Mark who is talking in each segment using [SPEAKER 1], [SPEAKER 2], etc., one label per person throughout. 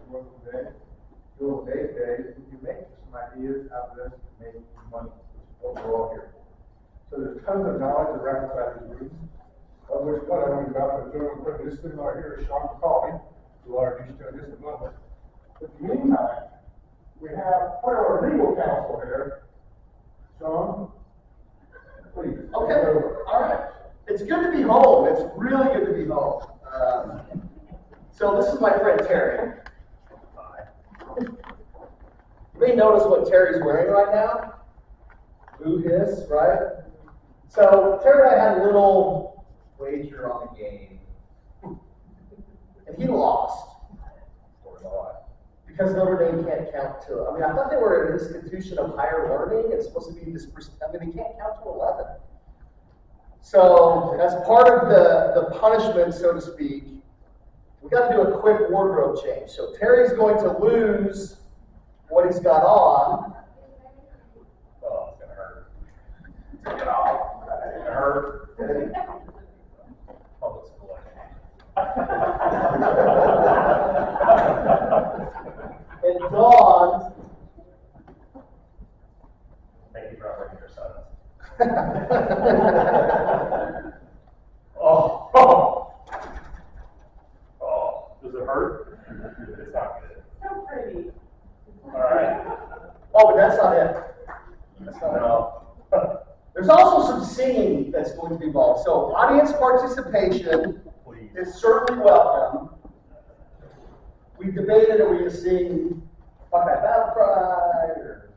[SPEAKER 1] working today, doing day to day, you make some ideas out of this to make money, which is what we're all here for. So there's tons of knowledge around by these rooms, of which one I learned about the gentleman putting this thing right here is MacCauley, who I'll introduce you in just a moment. But in the meantime, we have part of our legal counsel here. Sean, please.
[SPEAKER 2] Okay, all right. It's good to be home. It's really good to be home. So this is my friend Terry. You may notice what Terry's wearing right now. Boo hiss, right? So Terry and I had a little wager on the game. And he lost. Because Notre Dame can't count to, I mean, I thought they were an institution of higher learning. It's supposed to be this, I mean, they can't count to 11. So, as part of the punishment, so to speak, we got to do a quick wardrobe change. So, Terry's going to lose what he's got on. Oh, it's going to hurt. Take it off. It's going to hurt. Public school. And Dawn. Thank you for offering your sons. Oh. Does it hurt? It's not good.
[SPEAKER 3] So pretty.
[SPEAKER 2] All right. Oh, but that's not it. That's not it all. There's also some singing that's going to be involved. So audience participation is certainly welcome. We debated, are we going to sing Fuck That Battle Cry or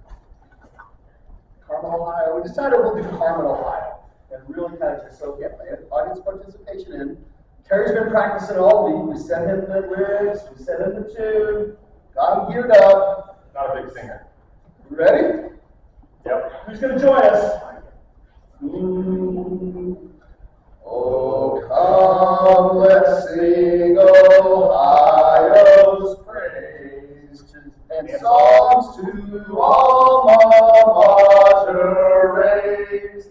[SPEAKER 2] Carmen, Ohio? We decided we'll do Carmen, Ohio and really kind of just soak in audience participation in. Terry's been practicing all week. We sent him the lyrics, we sent him the tune, got him geared up.
[SPEAKER 4] Not a big singer.
[SPEAKER 2] You ready?
[SPEAKER 4] Yep.
[SPEAKER 2] Who's going to join us? Oh, come, let's sing Ohio's praise and songs to alma mater raise,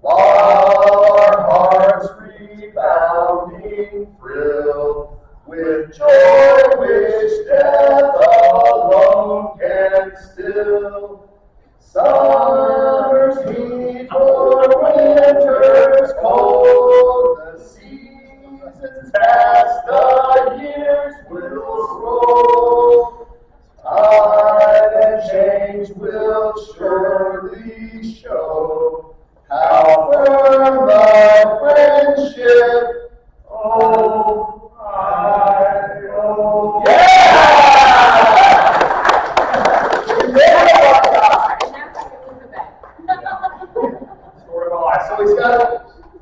[SPEAKER 2] while our hearts rebounding thrill with joy which death alone can still. Summer's heat or winter's cold, the seasons pass, the years will roll. Time and change will surely show how firm the friendship. Oh,
[SPEAKER 4] So he's got.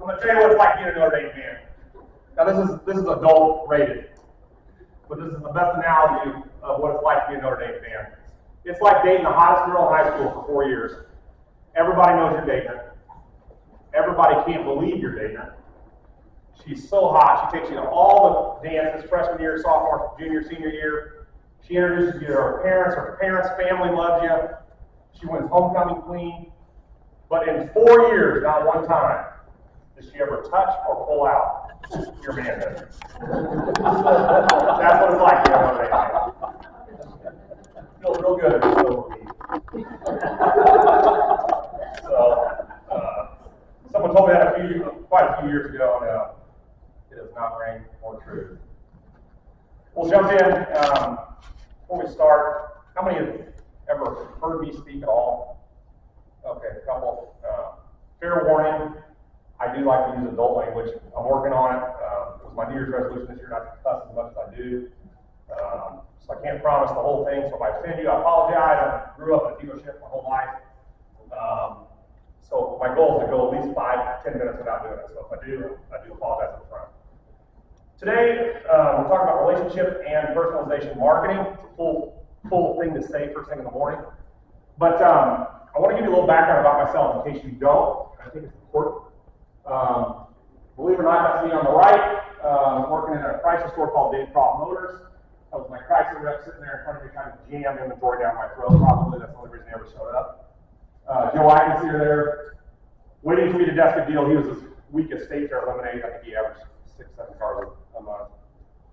[SPEAKER 4] I'm gonna tell you what it's like being a Notre Dame fan. Now this is adult rated, but this is the best analogy of what it's like to be a Notre Dame fan. It's like dating the hottest girl in high school for 4 years. Everybody knows you're dating her. Everybody can't believe you're dating her. She's so hot. She takes you to all the dances, freshman year, sophomore, junior, senior year. She introduces you to her parents. Her parents' family loves you. She wins homecoming queen. But in 4 years, not one time, did she ever touch or pull out your manhood. That's what it's like, you know, feels real good if it's still me. So, someone told me that quite a few years ago, and it is not rain or true. We'll jump in. Before we start, how many have ever heard me speak at all? Okay, a couple. Fair warning, I do like to use adult language. I'm working on it. It was my New Year's resolution this year not to cuss as much as I do. So I can't promise the whole thing. So if I offend you, I apologize. I grew up in a dealership my whole life. So my goal is to go at least 5-10 minutes without doing it. So if I do apologize up front. Today, we're talking about relationship and personalization marketing. It's a full thing to say first thing in the morning. But I want to give you a little background about myself in case you don't. I think it's important. Believe it or not, that's me on the right. Working in a Chrysler store called Dave Croft Motors. That was my Chrysler rep sitting there in front of me trying to jam inventory down my throat. Probably that's the only reason he ever showed up. Joe Atkins here there, waiting for me to desk a deal. He was this week of State Fair lemonade. I think he averaged 6-7 cars a month.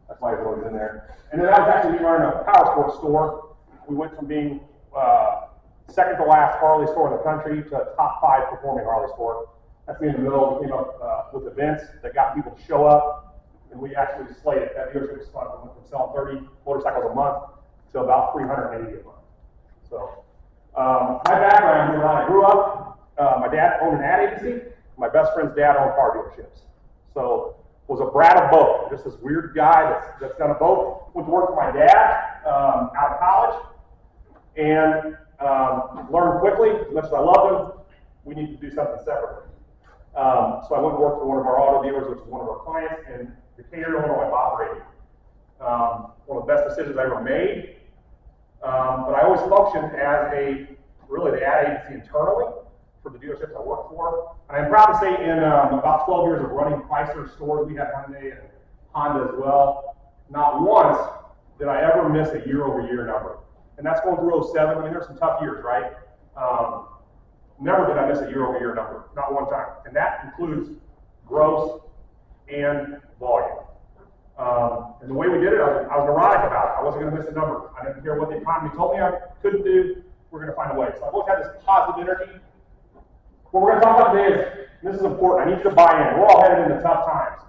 [SPEAKER 4] That's why he was always in there. And then I was actually running a power Sports store. We went from being second to last Harley store in the country to a top 5 performing Harley store. That's me in the middle. We came up with events that got people to show up, and we actually slayed it. That dealership was fun. We went from selling 30 motorcycles a month to about 380 a month. So, my background, when I grew up, my dad owned an ad agency. My best friend's dad owned car dealerships. So, was a brat of both. Just this weird guy that's done a both. Went to work for my dad out of college, and learned quickly, as much as I loved him, we need to do something separately. So I went to work for one of our auto dealers, which is one of our clients in Decatur, Illinois, operating. One of the best decisions I ever made. But I always functioned as really the ad agency internally for the dealerships I worked for. And I'm proud to say in about 12 years of running Chrysler stores, we had Hyundai and Honda as well, not once did I ever miss a year-over-year number. And that's going through 07. I mean, there's some tough years, right? Never did I miss a year-over-year number, not one time. And that includes gross and volume. And the way we did it, I was neurotic about it. I wasn't going to miss a number. I didn't care what the economy told me I couldn't do. We're going to find a way. So I've always had this positive energy. What we're going to talk about today is, and this is important, I need you to buy in. We're all headed into tough times,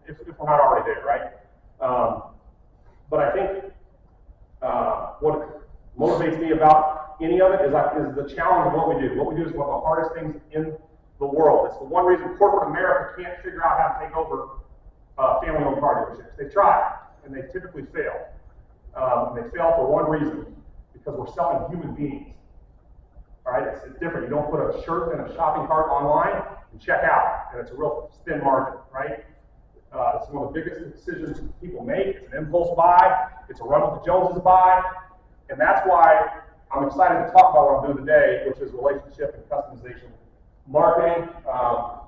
[SPEAKER 4] if we're not already there, right? But I think what motivates me about any of it is the challenge of what we do. What we do is one of the hardest things in the world. It's the one reason corporate America can't figure out how to take over family-owned car dealerships. They try, and they typically fail. And they fail for one reason, because we're selling human beings. All right, it's different. You don't put a shirt in a shopping cart online and check out, and it's a real thin margin, right? It's one of the biggest decisions people make. It's an impulse buy. It's a run with the Joneses buy. And that's why I'm excited to talk about what I'm doing today, which is relationship and customization marketing. I'm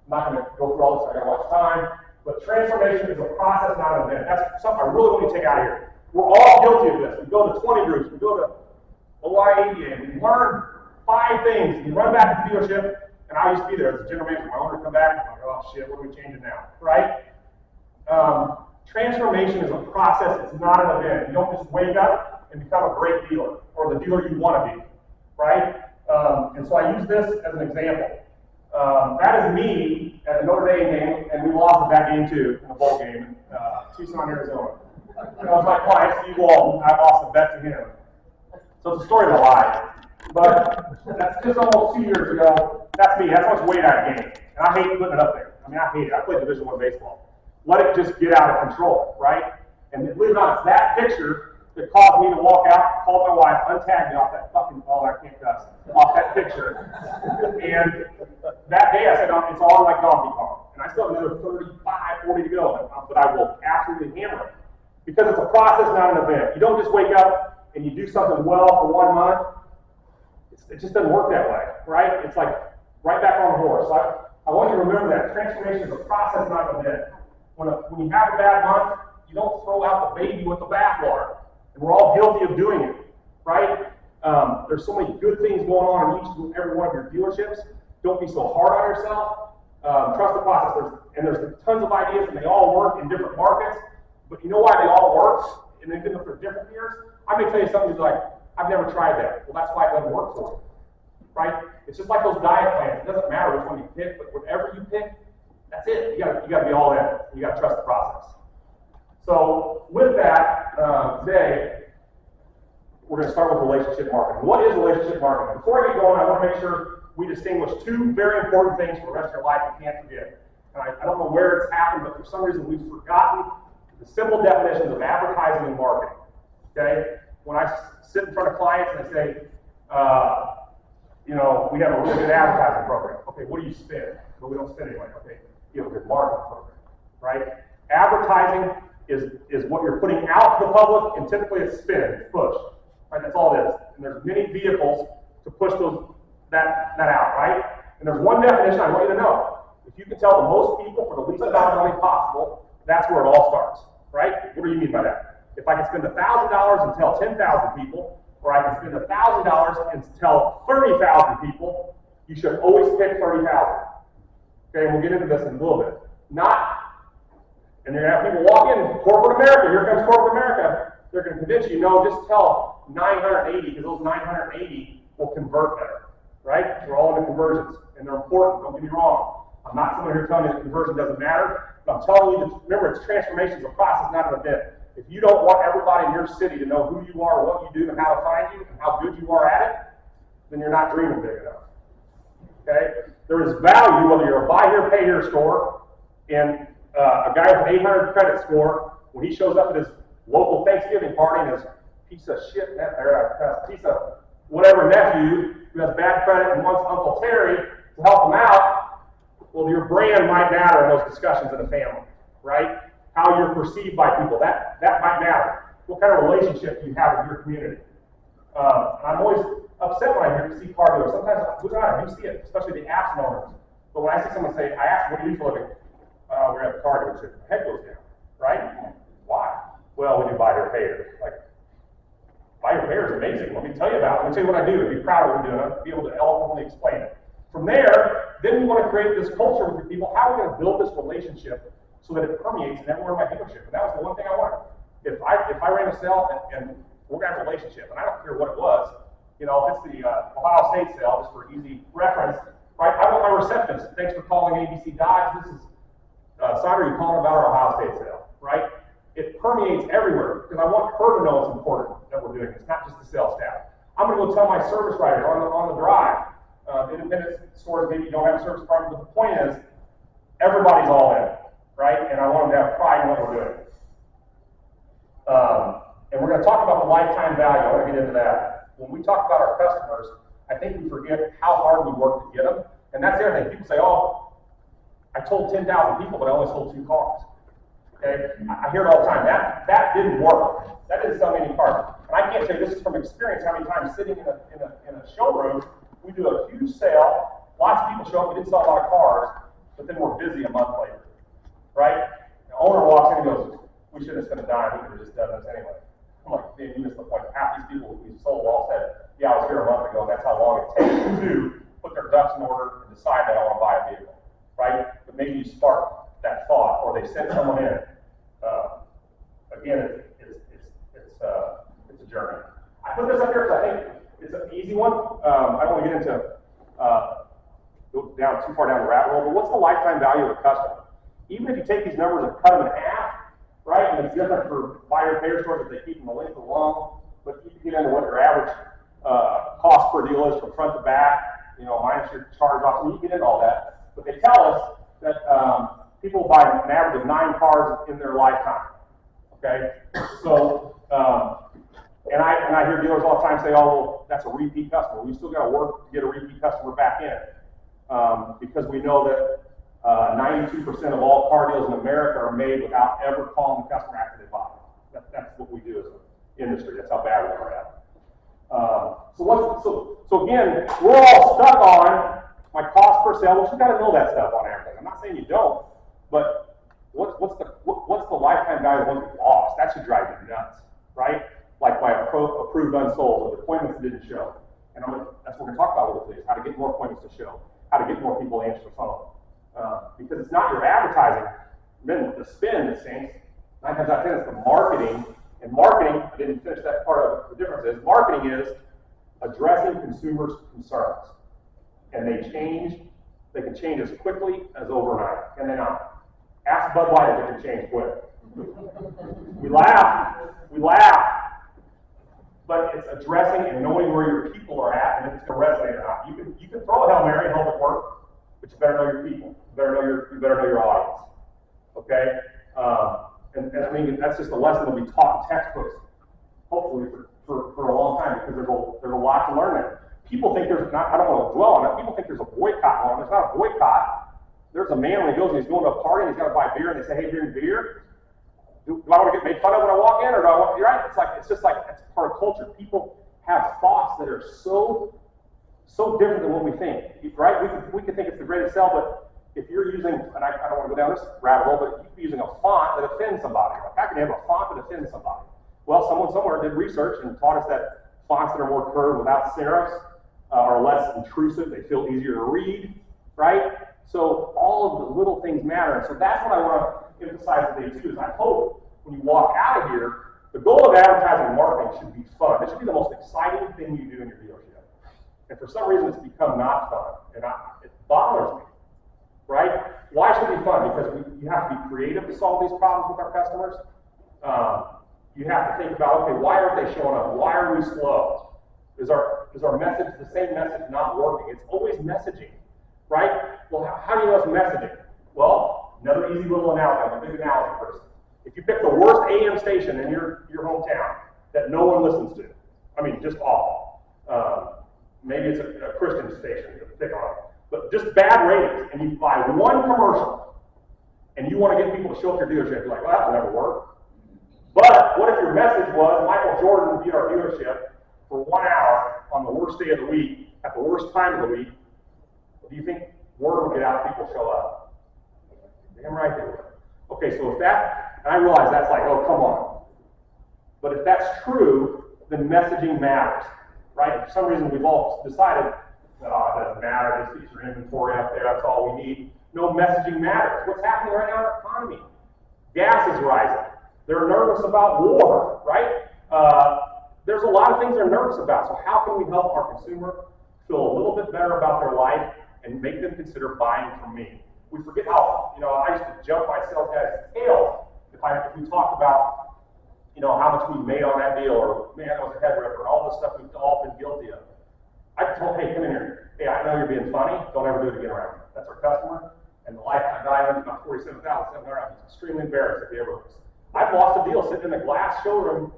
[SPEAKER 4] not going to go through all this. I got to watch time. But transformation is a process, not an event. That's something I really want you to take out of here. We're all guilty of this. We go to 20 groups. We go to a YADA. We learn 5 things. We run back to the dealership. And I used to be there as a general manager. My owner would come back and I'm like, oh shit, what are we changing now? Right? Transformation is a process. It's not an event. You don't just wake up and become a great dealer or the dealer you want to be. Right? And so I use this as an example. That is me at the Notre Dame game, and we lost that game too in the bowl game in Tucson, Arizona. That was my client, Steve Walton. I lost a bet to him. So it's a story of a lie. But that's just almost 2 years ago. That's me. That's how much weight I gained. And I hate putting it up there. I mean, I hate it. I played Division I baseball. Let it just get out of control, right? And believe it or not, it's that picture that caused me to walk out, call my wife, untag me off that fucking, oh, I can't cuss, off that picture. And that day I said, it's on like Donkey Kong. And I still have another 35, 40 to go, but I will absolutely hammer it. Because it's a process, not an event. You don't just wake up and you do something well for 1 month. It just doesn't work that way, right? It's like right back on the horse. So I want you to remember that. Transformation is a process, not an event. When you have a bad month, you don't throw out the baby with the bathwater. And we're all guilty of doing it, right? There's so many good things going on in each and every one of your dealerships. Don't be so hard on yourself. Trust the process. There's tons of ideas, and they all work in different markets. But you know why they all work? And even if they're different years, I may tell you something like, I've never tried that. Well, that's why it doesn't work for you, right? It's just like those diet plans. It doesn't matter which one you pick, but whatever you pick, that's it. You got to be all in. You got to trust the process. So with that, today we're going to start with relationship marketing. What is relationship marketing? Before I get going, I want to make sure we distinguish 2 very important things for the rest of your life you can't forget. And I don't know where it's happened, but for some reason we've forgotten the simple definitions of advertising and marketing. Okay? When I sit in front of clients and I say, we have a really good advertising program. Okay, what do you spend? Well, we don't spend anyway. Okay, you have a good marketing program, right? Advertising is what you're putting out to the public, and typically it's spin, it's push. Right? That's all it is. And there's many vehicles to push that out, right? And there's one definition I want you to know. If you can tell the most people for the least amount of money possible, that's where it all starts, right? What do you mean by that? If I can spend $1,000 and tell 10,000 people, or I can spend $1,000 and tell 30,000 people, you should always pick 30,000. Okay, we'll get into this in a little bit. And you're going to have people walk in, corporate America, here comes corporate America. They're going to convince you, no, just tell 980, because those 980 will convert better, right? We're all into conversions, and they're important, don't get me wrong. I'm not someone here telling you that conversion doesn't matter, but I'm telling you that, remember, it's transformation, it's a process, not an event. If you don't want everybody in your city to know who you are, what you do, and how to find you, and how good you are at it, then you're not dreaming big enough. Okay? There is value, whether you're a buy here, pay here store, and a guy with an 800 credit score, when he shows up at his local Thanksgiving party and his piece of shit, piece of whatever nephew who has bad credit and wants Uncle Terry to help him out, well, your brand might matter in those discussions in the family, right? How you're perceived by people, that might matter. What kind of relationship do you have with your community? I'm always upset when I see car dealers. Sometimes, I do see it, especially the apps owners. But when I see someone say, I ask, what do you do for a living? We're at the car dealership. My head goes down, right? Why? Well, when you buy your payer. Like, buy your payer is amazing. Let me tell you about it. Let me tell you what I do. Be proud of what I'm doing. Be able to eloquently explain it. From there, then we want to create this culture with your people. How are we going to build this relationship so that it permeates in everywhere in my dealership? And that was the one thing I wanted. If I ran a sale and we're going to have a relationship, and I don't care what it was, you know, if it's the Ohio State sale, just for easy reference, right? I want my receptionist. Thanks for calling ABC Dodge. This is Sandra, you calling about our Ohio State sale, right? It permeates everywhere because I want her to know it's important that we're doing this, not just the sales staff. I'm going to go tell my service writer on the drive. Independent stores maybe don't have a service department, but the point is, everybody's all in, right? And I want them to have pride in what we're doing. And we're going to talk about the lifetime value. I want to get into that. When we talk about our customers, I think we forget how hard we work to get them. And that's the other thing. People say, oh, I told 10,000 people, but I only sold 2 cars. Okay? I hear it all the time. That didn't work. That didn't sell me any cars. And I can't tell you, this is from experience, how many times sitting in a showroom, we do a huge sale, lots of people show up, we didn't sell a lot of cars, but then we're busy a month later. Right? The owner walks in and goes, we shouldn't have spent a dime, we could have just done this anyway. I'm like, man, you missed the point. Half these people we sold all said, yeah, I was here a month ago, and that's how long it takes to put their ducks in order and decide that I want to buy a vehicle. Right? But maybe you spark that thought, or they send someone in. Again, it's a journey. I put this up here because I think it's an easy one. I don't want to get into go down too far down the rabbit hole, but what's the lifetime value of a customer? Even if you take these numbers and cut them in half, right? And it's different for buyer payer stores if they keep them a length along, but you can get into what your average cost per deal is from front to back, you know, minus your charge off, and you get into all that. But they tell us that people buy an average of 9 cars in their lifetime. Okay, so and I hear dealers all the time say, "Oh, well, that's a repeat customer." We still got to work to get a repeat customer back in because we know that 92% of all car deals in America are made without ever calling the customer after they buy. That's what we do as an industry. That's how bad we are at. So again, we're all stuck on my cost per sale, which you got to know that stuff on everything. I'm not saying you don't, but what's the lifetime value of the ones we lost? That should drive you nuts, right? Like my approved unsold or the appointments that didn't show. And that's what we're going to talk about a little bit, is how to get more appointments to show, how to get more people to answer the phone. Because it's not your advertising, then the spin that stinks. 9 times out of 10, it's the marketing. And marketing, I didn't finish that part of the difference is, marketing is addressing consumers' concerns. And they can change as quickly as overnight, can they not? Ask Bud Light if it can change quick. We laugh, but it's addressing and knowing where your people are at and if it's going to resonate or not. You can throw a Hail Mary and hope it works, but you better know your people. You better know your audience. Okay? And I mean, that's just a lesson that we taught in textbooks, hopefully for a long time, because there's a lot to learn there. People think I don't want to dwell on it, people think there's a boycott going on. There's not a boycott. There's a man when he goes and he's going to a party and he's got to buy beer and they say, hey, drink beer. Do I want to get made fun of when I walk in, or do I want, you're right? It's just like, it's part of culture. People have thoughts that are so different than what we think, right? We can think it's the greatest sell, but if you're using, and I don't want to go down this rabbit hole, but you could be using a font that offends somebody. Like, how can you have a font that offends somebody? Well, someone somewhere did research and taught us that fonts that are more curved without serifs are less intrusive. They feel easier to read, right? So all of the little things matter. So that's what I want to emphasize today too, is I hope when you walk out of here, The goal of advertising and marketing should be fun. It should be the most exciting thing you do in your dealership. And for some reason, it's become not fun, and it bothers me, right? Why should it be fun? Because you have to be creative to solve these problems with our customers. You have to think about, okay, why aren't they showing up? Why are we slow? Is our message, the same message, not working? It's always messaging, right? Well, how do you know it's messaging? Well, another easy little analogy. I'm a big analogy person. If you pick the worst AM station in your hometown that no one listens to, I mean, just awful. Maybe it's a Christian station to pick on, but just bad ratings, and you buy one commercial, and you want to get people to show up to your dealership, you're like, well, that'll never work. But what if your message was, Michael Jordan would be at our dealership for 1 hour on the worst day of the week, at the worst time of the week? Do you think word would get out, people show up? Damn right they would. Okay, so if that, and I realize that's like, oh, come on. But if that's true, then messaging matters, right? For some reason, we've all decided that, oh, it doesn't matter, just get your inventory up there, that's all we need. No, messaging matters. What's happening right now in our economy? Gas is rising. They're nervous about war, right? There's a lot of things they're nervous about. So how can we help our consumer feel a little bit better about their life and make them consider buying from me? We forget how, I used to jump my sales guy's tail if we talked about, how much we made on that deal, or man, that was a head ripper, all this stuff we've all been guilty of. I told, hey, come in here. Hey, I know you're being funny. Don't ever do it again around me. That's our customer. And the lifetime value is about $47,700. It's extremely embarrassed if he ever looks. I've lost a deal sitting in the glass showroom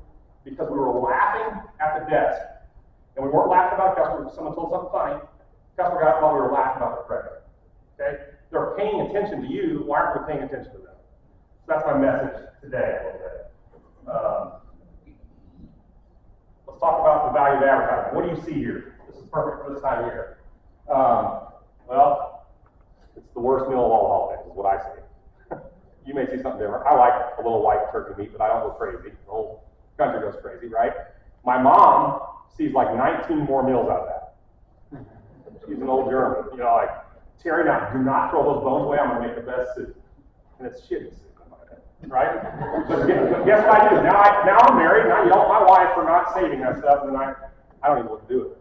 [SPEAKER 4] because we were laughing at the desk. And we weren't laughing about a customer. Someone told something funny. The customer got it while we were laughing about the credit. Okay? They're paying attention to you. Why aren't we paying attention to them? So that's my message today a little bit. Let's talk about the value of advertising. What do you see here? This is perfect for this time of year. Well, it's the worst meal of all holidays, is what I say. You may see something different. I like a little white turkey meat, but I don't go crazy. The whole country goes crazy, right? My mom sees like 19 more meals out of that. She's an old German. Like, Terry, now, do not throw those bones away. I'm going to make the best soup. And it's shitty soup, right? But guess what I do? Now I'm married, and I yell at my wife for not saving that stuff, and I don't even know what to do with it.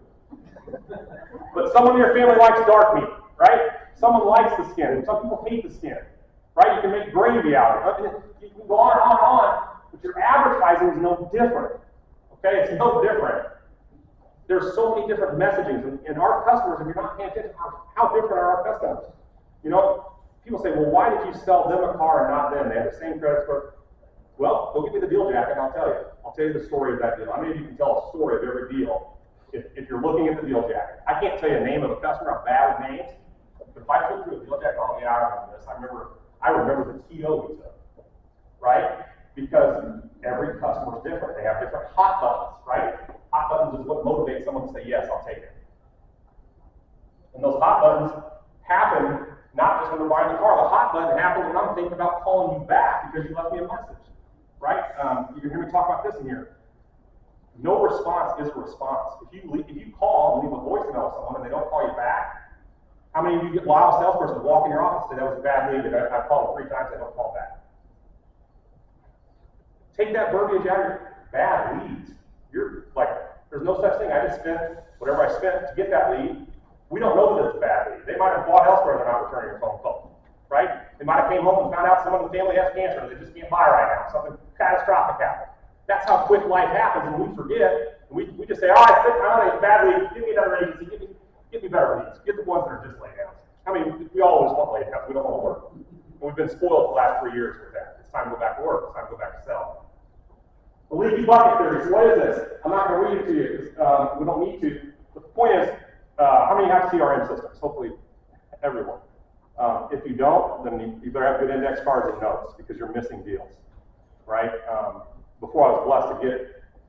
[SPEAKER 4] But someone in your family likes dark meat, right? Someone likes the skin. Some people hate the skin, right? You can make gravy out of it. You can go on and on and on, but your advertising is no different, okay? It's no different. There's so many different messagings, and our customers, if you're not paying attention, how different are our customers? People say, well, why did you sell them a car and not them? They have the same credit score. Well, go give me the deal jacket and I'll tell you. I'll tell you the story of that deal. How many of you can tell a story of every deal if you're looking at the deal jacket? I can't tell you the name of a customer. I'm bad with names. But if I flip through a deal jacket, oh yeah, I remember this. I remember the TO we took, right? Because every customer is different. They have different hot buttons, right? Hot buttons is what motivates someone to say, yes, I'll take it. And those hot buttons happen not just when they're buying the car. The hot button happens when I'm thinking about calling you back because you left me a message, right? You can hear me talk about this in here. No response is a response. If you call and leave a voicemail to someone and they don't call you back, how many of you get loud salesperson walk in your office and say, that was a bad lead, I've called 3 times, they don't call back? Take that verbiage out of your bad leads. You're like, there's no such thing. I just spent whatever I spent to get that lead. We don't know that it's a bad lead. They might have bought elsewhere and they're not returning your phone call, right? They might have came home and found out someone in the family has cancer and they just can't buy right now. Something catastrophic happened. That's how quick life happens, and we forget. And we just say, oh, I don't think it's a bad lead. Give me another agency. Give me better leads. Get the ones that are just laid down. We always want laid down. We don't want to work. And we've been spoiled the last 3 years with that. It's time to go back to work. It's time to go back to sell. The leaky bucket theory. So what is this? I'm not going to read it to you because we don't need to. But the point is, how many have CRM systems? Hopefully, everyone. If you don't, then you better have good index cards and notes because you're missing deals, right? Before I was blessed to get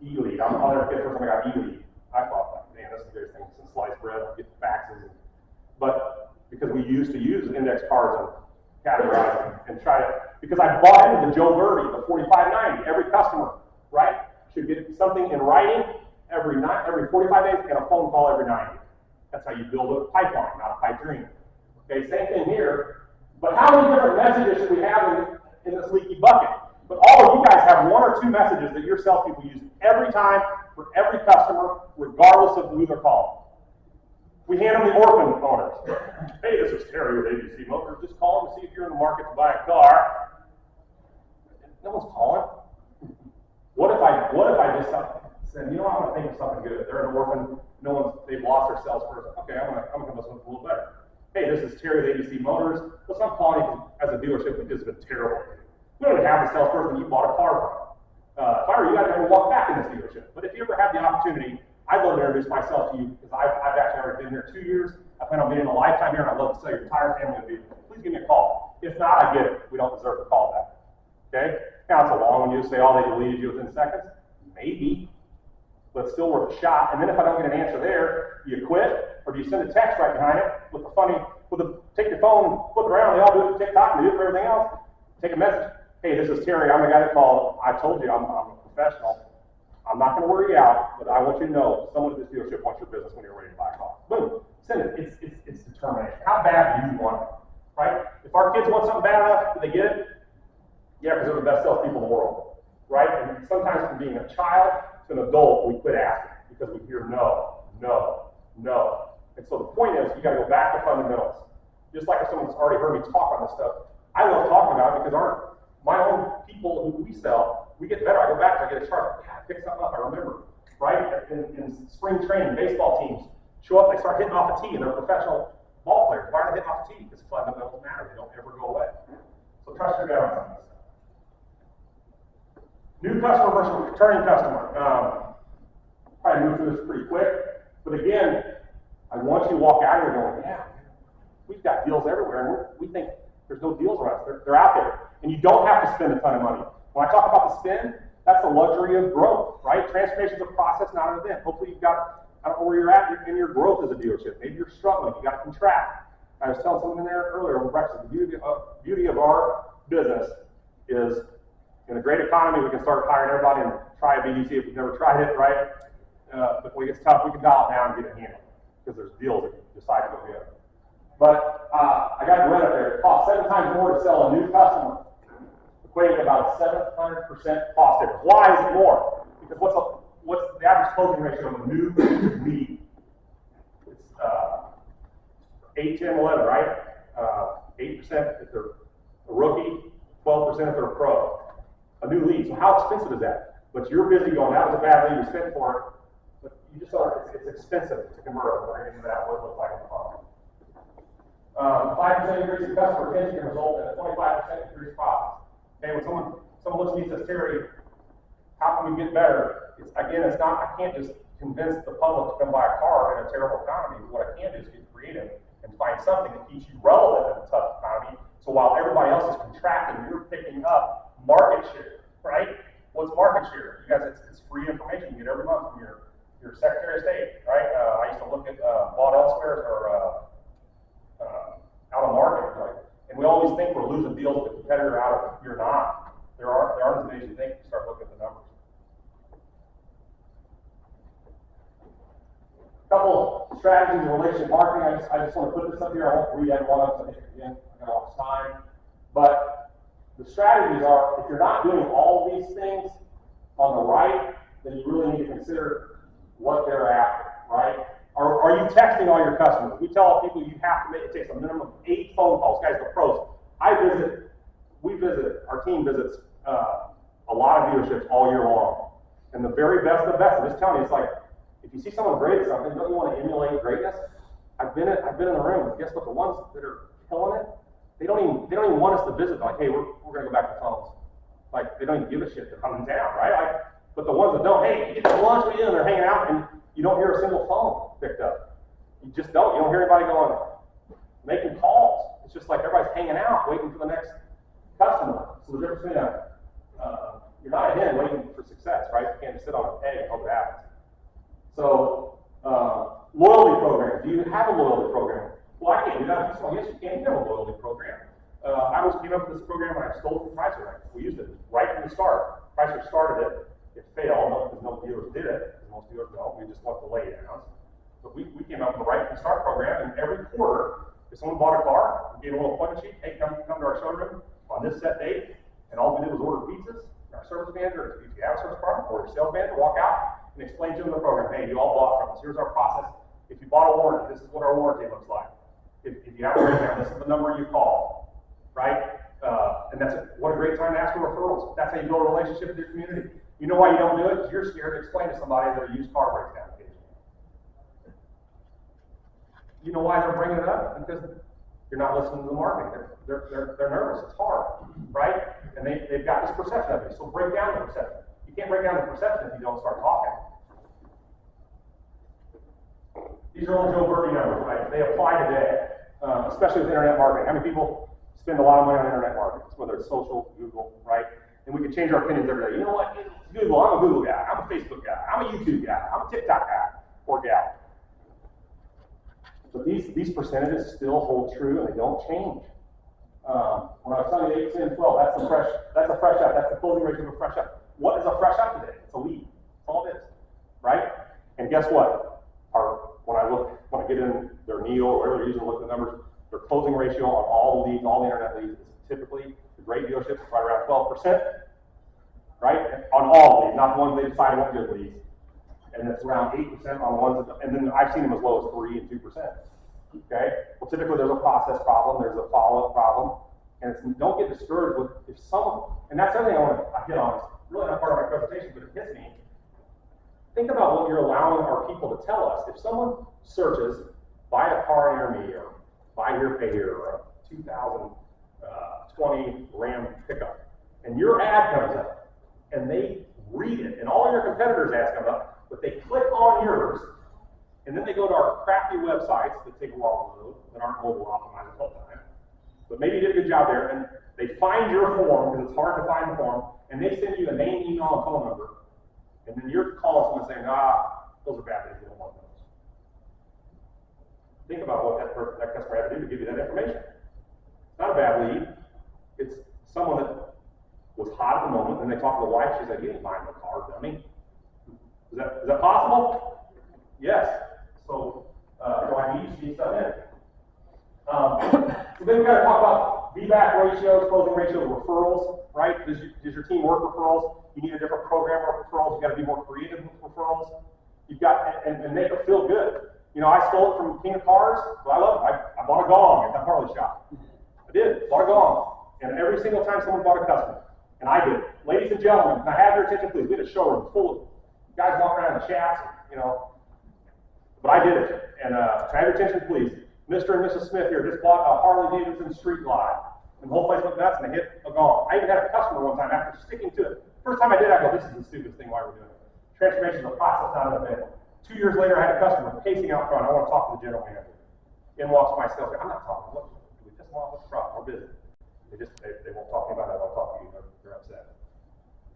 [SPEAKER 4] e-lead. I'll never forget the first time I got e-lead. I thought, man, this is the greatest thing since sliced bread. I'll get faxes. But because we used to use index cards and categorize them and try to, because I bought into the Joe Verdi, the 4590. Every customer, right, should get something in writing every 45 days and a phone call every 90. That's how you build a pipeline, not a pipe dream. Okay, same thing here. But how many different messages should we have in this leaky bucket? But all of you guys have one or two messages that your salespeople use every time for every customer, regardless of who they're calling. We hand them the orphan owners. Hey, this is Terry with ABC Motors. Just calling to see if you're in the market to buy a car. No one's calling. What if I just said, you know, I'm gonna think of something good. They're an orphan. They've lost their salesperson. Okay, I'm gonna come up with something a little better. Hey, this is Terry with ABC Motors. Listen, I'm calling you as a dealership that has been terrible. We don't even have the salesperson you bought a car from. If I were you, I'd never walk back in this dealership. But if you ever have the opportunity, I'd love to introduce myself to you because I've actually already been here 2 years. I plan on being a lifetime here, and I'd love to sell your entire family a vehicle. Please give me a call. If not, I get it. We don't deserve the call back. Okay? Now, it's a long one. You say, oh, they deleted you within seconds. Maybe. But it's still worth a shot. And then if I don't get an answer there, do you quit? Or do you send a text right behind it take your phone and flip it around. They all do it for TikTok and they do it for everything else. Take a message. Hey, this is Terry. I'm the guy that called. I told you I'm a professional. I'm not going to wear you out, but I want you to know someone at this dealership wants your business when you're ready to buy a car. Boom. Send it. It's determination. How bad do you want it? Right? If our kids want something bad enough, do they get it? Yeah, because they're the best salespeople in the world. Right? And sometimes from being a child to an adult, we quit asking because we hear no, no, no. And so the point is, you got to go back to fundamentals. Just like if someone's already heard me talk on this stuff, I love talking about it because my own people who we sell, we get better. I go back and I get a chart. God, pick something up. I remember, right? In spring training, baseball teams show up, they start hitting off a tee, and they're professional ball players. Why are they hitting off a tee? Because fundamentals matter. They don't ever go away. So trust your gut on some of this stuff. New customer versus returning customer. Probably move through this pretty quick. But again, I want you to walk out here going, yeah, we've got deals everywhere, and we think there's no deals around us. They're out there. And you don't have to spend a ton of money. When I talk about the spend, that's the luxury of growth, right? Transformation is a process, not an event. Hopefully you've got, I don't know where you're at in your growth as a dealership. Maybe you're struggling. You got to contract. I was telling someone in there earlier over breakfast, the beauty of our business is in a great economy, we can start hiring everybody and try a BDC if we've never tried it, right? But when it gets tough, we can dial it down and get it handled because there's deals that you decide to go get. But I got the rent up there. It costs 7 times more to sell a new customer, equating to about a 700% cost difference. Why is it more? Because what's the average closing ratio of a new lead? It's 8, 10, 11, right? 8% if they're a rookie, 12% if they're a pro. A new lead. So how expensive is that? But you're busy going, that was a bad lead, we spent for it. But you just don't, it's expensive to convert. We're going to get into that, what it looks like on the phone. 5% increase in customer retention can result in a 25% increase in profits. Okay, when someone looks at me and says, Terry, how can we get better? It's not, I can't just convince the public to come buy a car in a terrible economy. What I can do is get creative and find something that keeps you relevant in a tough economy. So while everybody else is contracting, you're picking up market share, right? What's market share? You guys, it's free information you get every month from your Secretary of State, right? I used to look at bought elsewhere or out of market, right? And we always think we're losing deals with the competitor out of, you're not. There aren't as many as you think if you start looking at the numbers. A couple strategies in relationship marketing. I just want to put this up here. I won't read every one of them. I think, again, I'm going to lost time. But the strategies are, if you're not doing all these things on the right, then you really need to consider what they're after, right? Are you texting all your customers? We tell people you have to make, it takes a minimum of 8 phone calls. Guys, the pros. Our team visits a lot of dealerships all year long. And the very best of the best, I'm just telling you, it's like, if you see someone great at something, don't you want to emulate greatness? I've been in the room, guess what, the ones that are killing it, they don't even want us to visit. They're like, hey, we're going to go back to phones. Like, they don't even give a shit. They're coming down, right? Like, but the ones that don't, hey, get to lunch with you, and they're hanging out, and you don't hear a single phone picked up. You just don't. You don't hear anybody going, making calls. It's just like everybody's hanging out, waiting for the next customer. So the difference between you're not a hen waiting for success, right? You can't just sit on an egg and hope it happens. So, loyalty program. Do you have a loyalty program? Well, I can't do that. Well, yes, you can. You have a loyalty program. I came up with this program when I stole it from Chrysler. We used it right from the start. Chrysler started it. It failed because no dealers did it. Most dealers don't. We just want to lay it down. But we came up with the right from the start program, and every quarter, if someone bought a car, we gave them a little appointment sheet. Hey, come to our showroom on this set date. and all we did was order pizzas, our service manager, if you have a service partner, or your sales manager, walk out and explain to them the program. Hey, you all bought from us. Here's our process. If you bought a warranty, this is what our warranty looks like. If you have a breakdown, this is the number you call, right? And that's what a great time to ask for referrals. That's how you build a relationship with your community. You know why you don't do it? Because you're scared to explain to somebody that a used car breaks down occasionally. You know why they're bringing it up? Because you're not listening to the marketing. They're nervous. It's hard, right? And they've got this perception of it. So break down the perception. You can't break down the perception if you don't start talking. These are all Joe Birdie numbers, right? They apply today, especially with internet marketing. How many people spend a lot of money on internet marketing, whether it's social, Google, right? And we can change our opinions every day. You know what? Google, I'm a Google guy. I'm a Facebook guy. I'm a YouTube guy. I'm a TikTok guy or gal. But these percentages still hold true and they don't change. When I was telling you 8, 10, 12, that's a fresh up. That's the closing ratio of a fresh up. What is a fresh up today? It's a lead. That's all it is, right? And guess what? When I get in their NEO or whatever they're using to look at the numbers, their closing ratio on all the leads, all the internet leads, is typically the great dealerships right around 12%, right? On all the leads, not the ones they decide what good leads. And it's around 8% on the ones that, and then I've seen them as low as 3 and 2%. Okay? Well, typically there's a process problem, there's a follow-up problem, and don't get discouraged with if someone, and that's something I hit on. It's really not part of my presentation, but it hits me. Think about what you're allowing our people to tell us. If someone searches, buy a car near me, or buy here, pay here, or a 2020 Ram pickup, and your ad comes up, and they read it, and all your competitors' ads come up, but they click on yours, and then they go to our crappy websites that take a while to load, that aren't mobile optimized all the time, but maybe you did a good job there, and they find your form, because it's hard to find the form, and they send you a name, email, and phone number, and then you're calling someone saying, those are bad things, you don't want those. Think about what that customer had to do to give you that information. It's not a bad lead. It's someone that was hot at the moment, and they talk to the wife, she's like, you ain't buying the car, dummy. Is that possible? Yes. So I need to see stuff in. So then we've got to talk about feedback ratios, closing ratios, referrals, right? Does your team work referrals? You need a different program for referrals. You've got to be more creative with referrals. You've got, and make it feel good. You know, I stole it from King of Cars, so I love it. I bought a gong at the Harley shop. I did, bought a gong. And every single time someone bought a customer, and I did. Ladies and gentlemen, can I have your attention, please? We had a showroom full of guys walking around in chats, you know. But I did it. And can I have your attention, please? Mr. and Mrs. Smith here just bought a Harley Davidson Street Glide. And the whole place went nuts, and they hit a gong. I even had a customer one time after sticking to it. First time I did, I go, this is the stupidest thing, why we're doing it. Transformation is a process, not an event. 2 years later, I had a customer pacing out front. I want to talk to the general manager. In walks my sales guy. I'm not talking. What do we just want? What's the problem? We're busy. They won't talk to me about that. They'll talk to you. They're upset.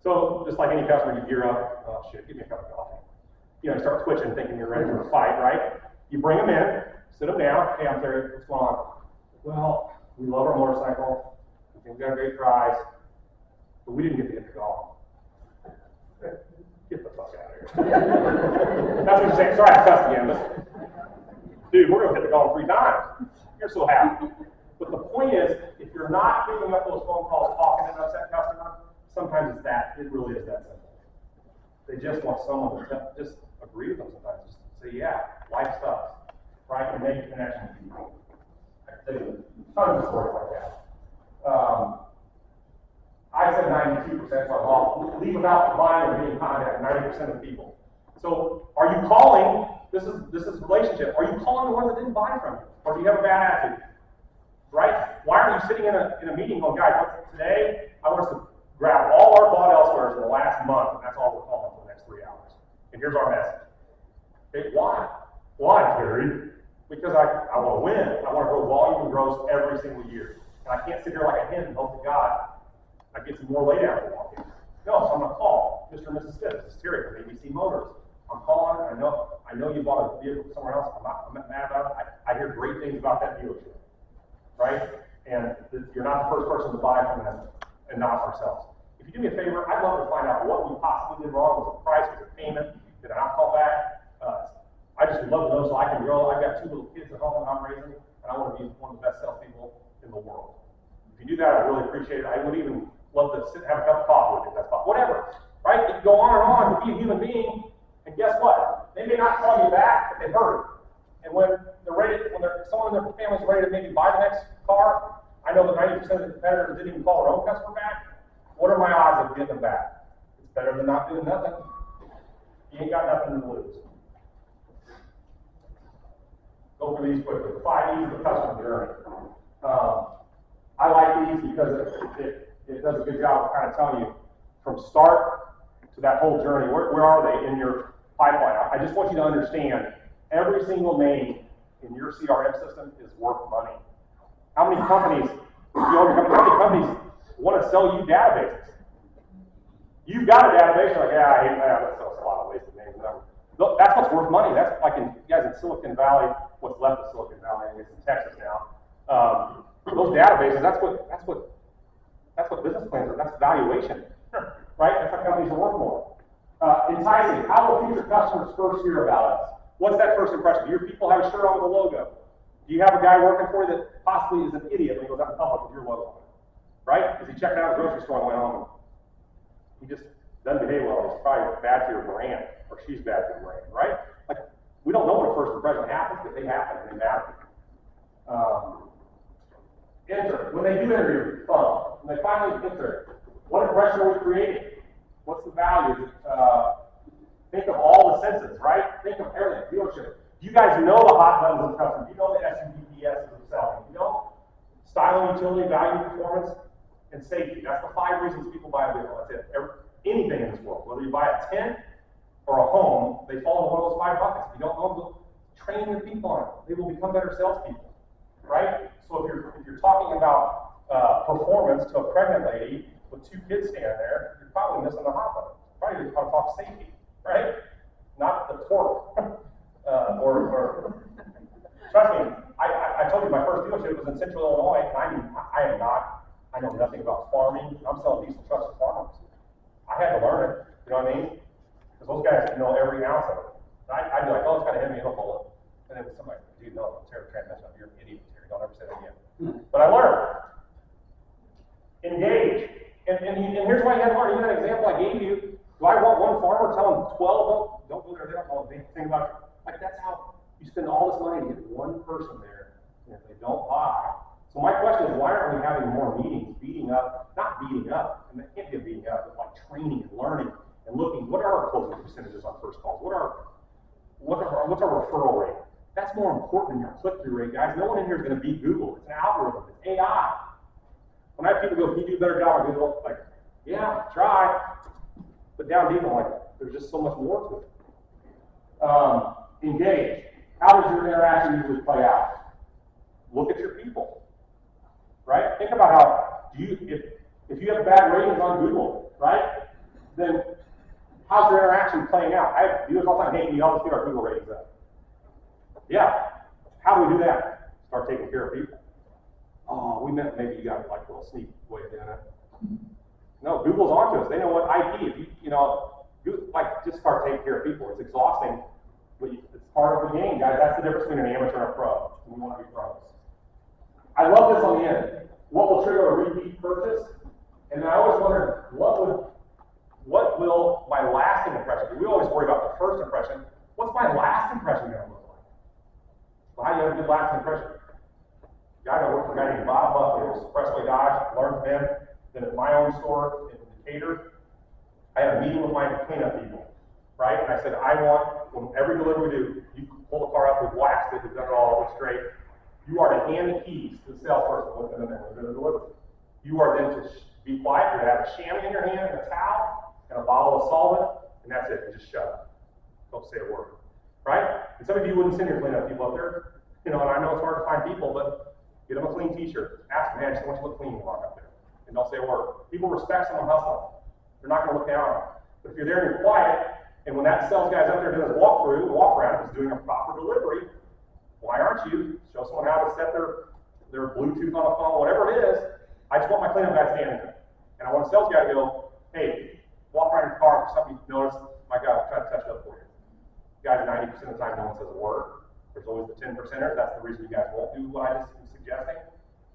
[SPEAKER 4] So just like any customer, you gear up. Oh shit, give me a cup of coffee. You know, you start twitching, thinking you're ready for a fight, right? You bring them in, sit them down. Hey, I'm Terry. What's going on? Well, we love our motorcycle. We think we got a great prize, but we didn't get to hit the golf. Get the fuck out of here. That's what you're saying. Sorry, I cussed again. Dude, we're going to hit the golf 3 times. You're so happy. But the point is, if you're not picking up those phone calls talking to an upset customer, sometimes it really is that simple. They just want someone to just agree with them sometimes. Just say, yeah, life sucks. Right? And make a connection with people. I can tell you tons of stories like that. I said 92%, so I'll leave without buying or being contacted, 90% of the people. So are you calling, this is relationship, are you calling the ones that didn't buy from you? Or do you have a bad attitude? Right? Why are you sitting in a meeting going, guys, today I want us to grab all our bought elsewhere in the last month, and that's all we're calling for the next 3 hours. And here's our message. Okay, why? Why, Terry? Because I want to win. I want to grow volume and gross every single year. And I can't sit here like a hen and hope to God I get some more laydown to walk in. No, so I'm going to call Mr. and Mrs. Smith. This is Terry from ABC Motors. I'm calling. I know you bought a vehicle somewhere else. I'm not mad about it. I hear great things about that dealership, right? And you're not the first person to buy from them, and not ourselves. If you do me a favor, I'd love to find out what we possibly did wrong. Was it price? Was it payment? Did I not call back? I just would love to know so I can grow. I've got 2 little kids at home that I'm raising, and I want to be one of the best salespeople in the world. If you do that, I really appreciate it. I would even love to sit, have a cup of coffee with you, that's fine, whatever, right? You can go on and on to be a human being, and guess what? They may not call you back, but they heard. And when they're ready, someone in their family's ready to maybe buy the next car, I know that 90% of the competitors didn't even call their own customer back. What are my odds of getting them back? It's better than not doing nothing. You ain't got nothing to lose. Go through these quickly. 5 E's of the customer journey. I like these because it does a good job of kind of telling you from start to that whole journey, where are they in your pipeline? I just want you to understand every single name in your CRM system is worth money. How many companies, if you own your company, how many companies want to sell you databases? You've got a database, you're like, yeah, I hate that, that sells a lot of wasted names. Look, that's what's worth money. That's like you guys in Silicon Valley, what's left of Silicon Valley, I guess in Texas now. Those databases, that's what business plans are. That's valuation, right? That's what companies are worth more. Enticing. How will future customers first hear about us? What's that first impression? Do your people have a shirt on with a logo? Do you have a guy working for you that possibly is an idiot when he goes out in public with your logo on it? Right? Is he checking out a grocery store on the way home? He just doesn't behave well. He's probably bad for your brand, or she's bad for your brand, right? Like, we don't know when a first impression happens, but they happen and they matter. Enter. When they do enter your funnel, when they finally enter, what impression are we creating? What's the value? Think of all the senses, right? Think of everything. Dealership. You guys know the hot buttons of the customer. You know the SUVs of selling. You know style and utility, value, performance, and safety. That's the 5 reasons people buy a vehicle. That's it. Anything in this world, whether you buy a tent or a home, they fall into one of those 5 buckets. If you don't know them, train your people on it. They will become better salespeople, right? So if you're talking about performance to a pregnant lady with 2 kids standing there, you're probably missing the hot button. Probably how to talk safety, right? Not the torque. or trust me, I told you my first dealership was in Central Illinois, and I know nothing about farming. I'm selling diesel trucks to farmers. I had to learn it, you know what I mean? Because those guys know every ounce of it. I'd be like, oh, it's kind of heavy, it'll hold it. And then somebody, dude, no, it's tear the transmission up. You're an idiot, Terry. Don't ever say that again. But I learned. Engage. And here's why you have to learn. Even that example I gave you, do I want one farmer telling 12 don't go there, they don't know anything about it? Like, that's how you spend all this money to get one person there, and if they don't buy. So my question is, why aren't we having more meetings, not beating up, and that can't be a beating up, but like training and learning and looking, what are our closing percentages on first calls? What's our referral rate? That's more important than your click-through rate, guys. No one in here is going to beat Google. It's an algorithm. It's AI. When I have people go, can you do a better job on Google? Like, yeah, try. But down deep, I'm like, there's just so much more to it. Engage. How does your interaction usually play out? Look at your people. Right? Think about how, if you have bad ratings on Google, right? Then how's your interaction playing out? I have dealers all the time, hey, can you help us get our Google ratings up? Yeah. How do we do that? Start taking care of people. Oh, we meant maybe you got like a little sneak way of doing it. No, Google's onto us. They know what IP. If just start taking care of people. It's exhausting, but it's part of the game, guys. That's the difference between an amateur and a pro. We want to be pros. I love this on the end. What will trigger a repeat purchase? And I always wonder, what will my lasting impression? We always worry about the first impression. What's my last impression going to look like? Well, how do you have a good lasting impression? Guys, I worked for a guy named Bob Buckley. It was Expressway Dodge. Learned from him. Then at my own store in Decatur, I had a meeting with my cleanup people, right? And I said, I want, when every delivery we do, you pull the car up, we've waxed it, we've done it all, it looks great. You are to hand the keys to the salesperson with them in there, we're going to deliver. You are then to be quiet, you're to have a chamois in your hand and a towel and a bottle of solvent, and that's it, you just shut up. Don't say a word, right? And some of you wouldn't send your cleanup people up there, and I know it's hard to find people, but get them a clean t-shirt. Ask them, man, I just want you to look clean when you walk up there. And don't say a word. People respect someone hustling. They're not going to look down on them. But if you're there and you're quiet, and when that sales guy's up there doing his walk around, he's doing a proper delivery, why aren't you? Show someone how to set their Bluetooth on a phone, whatever it is. I just want my cleanup guy standing there. And I want a sales guy to go, hey, walk around your car, if something you notice, my guy will try to touch it up for you. Guys, 90% of the time, no one says a word. There's always the 10%ers. That's the reason you guys won't do what I just was suggesting,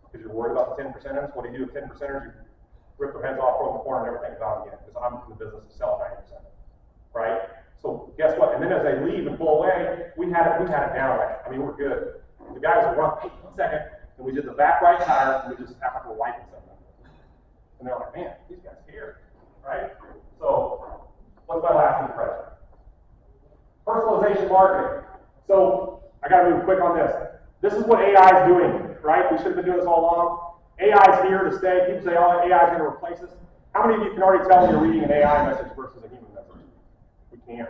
[SPEAKER 4] because you're worried about the 10%ers. What do you do with 10%ers? rip their heads off, throw them in the corner, and never think about it again, because I'm in the business of selling 90%, right? So guess what? And then as they leave and pull away, we had it down. Like, I mean, we're good. The guy was run, hey, 1 second, and we did the back right tire, and we just act like we're wiping something. And they're like, man, these guys care, right? So, what's my last impression? Personalization marketing. So, I got to move quick on this. This is what AI is doing, right? We should have been doing this all along. AI is here to stay. People say, oh, AI is going to replace us. How many of you can already tell when you're reading an AI message versus a human message? We can't.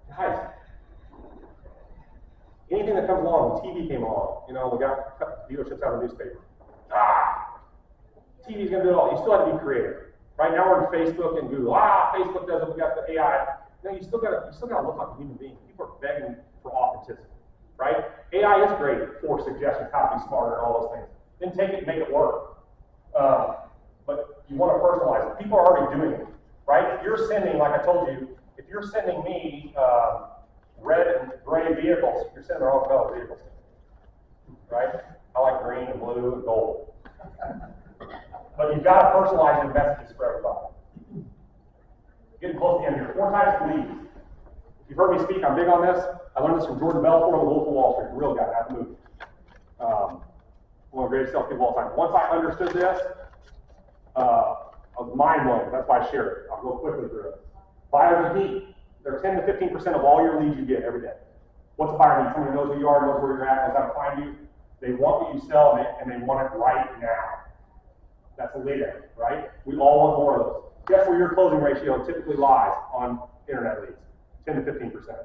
[SPEAKER 4] Guys, anything that comes along, TV came along, you know, we got dealerships out of the newspaper. TV's going to do it all. You still have to be creative. Right now we're in Facebook and Google. Facebook does it. We got the AI. No, you still got to look like a human being. People are begging for authenticity, right? AI is great for suggestions, how to be smarter, and all those things. Then take it and make it work. But you want to personalize it. People are already doing it, right? If you're sending, like I told you, if you're sending me red and gray vehicles, you're sending the wrong color vehicles, right? I like green and blue and gold. But you've got to personalize your messages for everybody. Getting close to the end here. 4 types of leads. If you've heard me speak, I'm big on this. I learned this from Jordan Belfort on the Wolf of Wall Street. The real guy, not the movie. One of the greatest salespeople of all time. Once I understood this, I was mind blown. That's why I share it. I'll go quickly through it. Buyers are key. They're 10 to 15% of all your leads you get every day. What's a buyer need? Somebody knows who you are, knows where you're at, knows how to find you. They want what you sell, and they want it right now. That's a lead out, right? We all want more of those. Guess where your closing ratio typically lies on internet leads? 10 to 15%. Because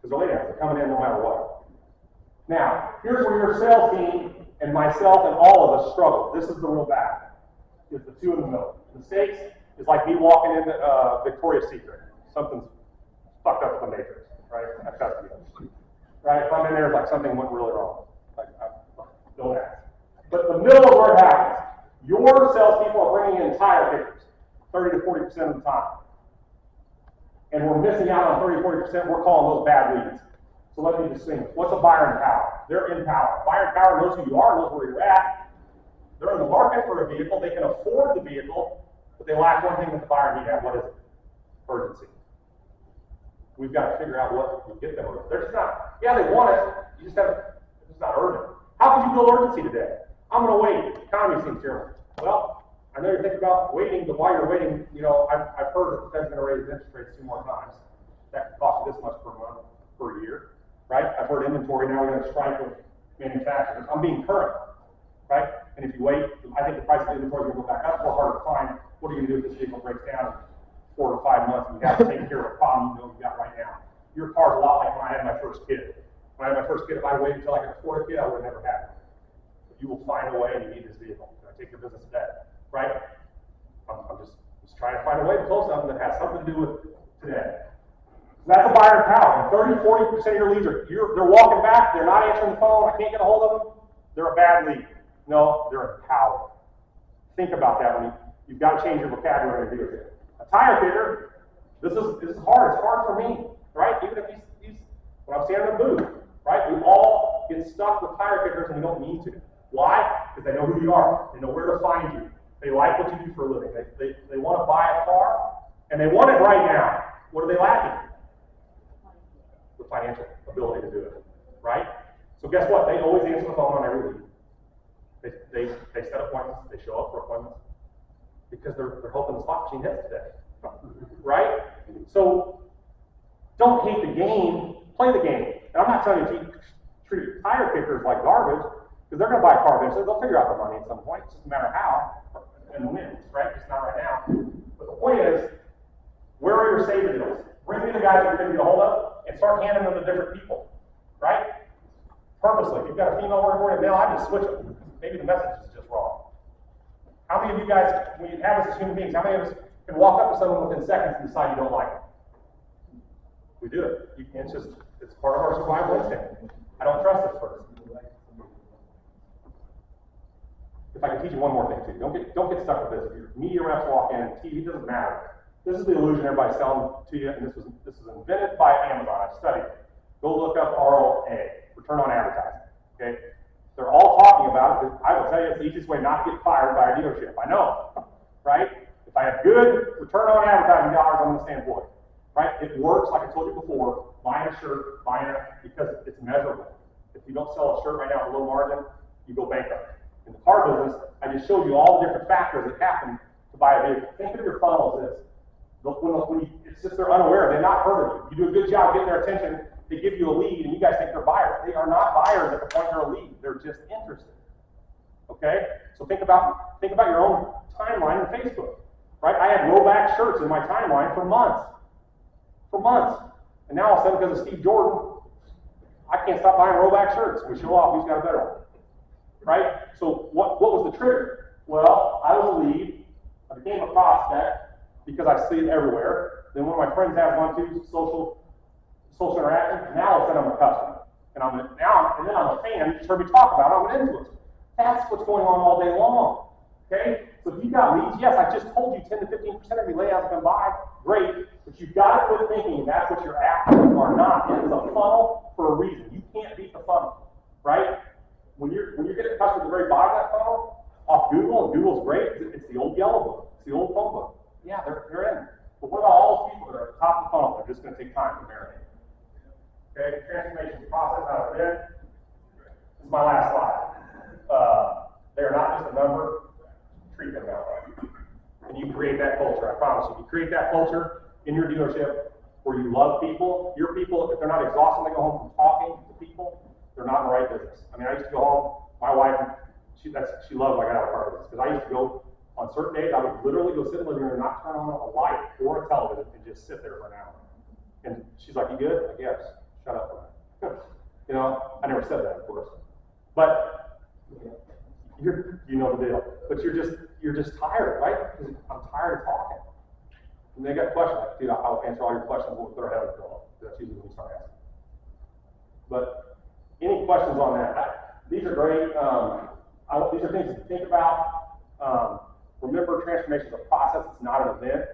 [SPEAKER 4] the lead outs are coming in no matter what. Now, here's where your sales team and myself and all of us struggle. This is the real bad. It's the two in the middle. Mistakes is like me walking into Victoria's Secret. Something's fucked up with the matrix, right? I've got to be right? If I'm in there, it's like something went really wrong. Like, don't ask. But the middle is where it happens. Your salespeople are bringing in tire kickers 30 to 40% of the time. And we're missing out on 30 to 40%. We're calling those bad leads. So let me distinguish. What's a buyer in power? They're in power. Buyer in power knows who you are, knows where you're at. They're in the market for a vehicle. They can afford the vehicle, but they lack one thing that the buyer needs to have. What is it? Urgency. We've got to figure out what will get them urgent. They're just not, yeah, they want it. You just have, it's just not urgent. How can you build urgency today? I'm going to wait. The economy seems terrible. Well, I know you're thinking about waiting, but while you're waiting, you know, I've heard that the Fed's going to raise interest rates 2 more times. That could cost you this much per month, per year, right? I've heard inventory now we're going to strike with manufacturers. I'm being current, right? And if you wait, I think the price of inventory is going to go back up. More harder to find. What are you going to do if this vehicle breaks down in 4 to 5 months and you have to take care of a problem you know you got right now? Your car's a lot like when I had my first kid. When I had my first kid, if I waited until I could afford a kid, I would have never had it. But you will find a way, and you need this vehicle. Can I take your business today? Right? I'm just trying to find a way to close something that has something to do with today. So that's a buyer in power. And 30, 40% of your leads they're walking back, they're not answering the phone, I can't get a hold of them. They're a bad lead. No, they're in power. Think about that when you've got to change your vocabulary to do it. A tire kicker, this is hard. It's hard for me, right? Even if these when I'm standing in the booth, right? We all get stuck with tire kickers and we don't need to. Why? Because they know who you are. They know where to find you. They like what you do for a living. They want to buy a car, and they want it right now. What are they lacking? The financial ability to do it, right? So guess what? They always answer the phone on every lead. They set appointments. They show up for appointments because they're hoping the slot machine hits today, right? So don't hate the game. Play the game. And I'm not telling you to treat tire kickers like garbage because they're going to buy a car eventually. They'll figure out the money at some point. It doesn't matter how and when, right? Just not right now. But the point is, where are your saver deals? Bring me the guys that you're going to get a hold of and start handing them to different people, right? Purposely. If you've got a female working for you, male, I just switch them. Maybe the message is just wrong. How many of you guys, when you have us as human beings, how many of us can walk up to someone within seconds and decide you don't like them? We do it. It's part of our survival instinct. I don't trust this person. If I can teach you one more thing too, don't get stuck with this. If your media reps walk in, TV doesn't matter. This is the illusion everybody's selling to you, and this was invented by Amazon. I studied it. Go look up ROA, return on advertising. Okay, They're all talking about it, because I will tell you it's the easiest way not to get fired by a dealership. I know, right? If I have good return on advertising dollars, I'm going to stand for it, right? It works, like I told you before, buying a shirt, buying it because it's measurable. If you don't sell a shirt right now at a low margin, you go bankrupt. In the car business, I just showed you all the different factors that happen to buy a vehicle. Think of your funnel as this. It's just they're unaware, they're not heard of you. You do a good job getting their attention, they give you a lead, and you guys think they're buyers. They are not buyers at the point they're a lead. They're just interested. Okay? So think about your own timeline on Facebook. Right? I had rollback shirts in my timeline for months. And now all of a sudden, because of Steve Jordan, I can't stop buying rollback shirts. We show off who's got a better one. Right? So what was the trigger? Well, I was a lead. I became a prospect because I see it everywhere. Then one of my friends has one too, social interaction. Now all of a sudden I'm a customer. And then I'm a fan. You just heard me talk about it. I'm an influencer. That's what's going on all day long. Okay? So if you've got leads, yes, I just told you 10 to 15% of your layouts can buy. Great. But you've got to quit thinking that's what you're after or not. It's a funnel for a reason. You can't beat the funnel. Right? When you're getting customers at the very bottom of that funnel, off Google, and Google's great, it's the old yellow book. It's the old phone book. Yeah, they're in. But what about all those people that are at the top of the funnel? They're just going to take time to marinate. Okay, transformation process out of it. This is my last slide. They're not just a number. Treat them that way. And you create that culture, I promise you. You create that culture in your dealership where you love people. Your people, if they're not exhausted, they go home from talking to people, they're not in the right business. I mean, I used to go home, my wife, she loves I got out of car business. Because I used to go, on certain days, I would literally go sit in the living room and not turn on a light or a television and just sit there for an hour. And she's like, you good? Like, yes. Shut up for a minute. You know, I never said that, of course. But you know the deal. But you're just tired, right? Because I'm tired of talking. And they got questions like, dude, I'll answer all your questions with their head on the pillow. That's usually when we start asking. But any questions on that? These are great. These are things to think about. Remember, transformation is a process. It's not an event.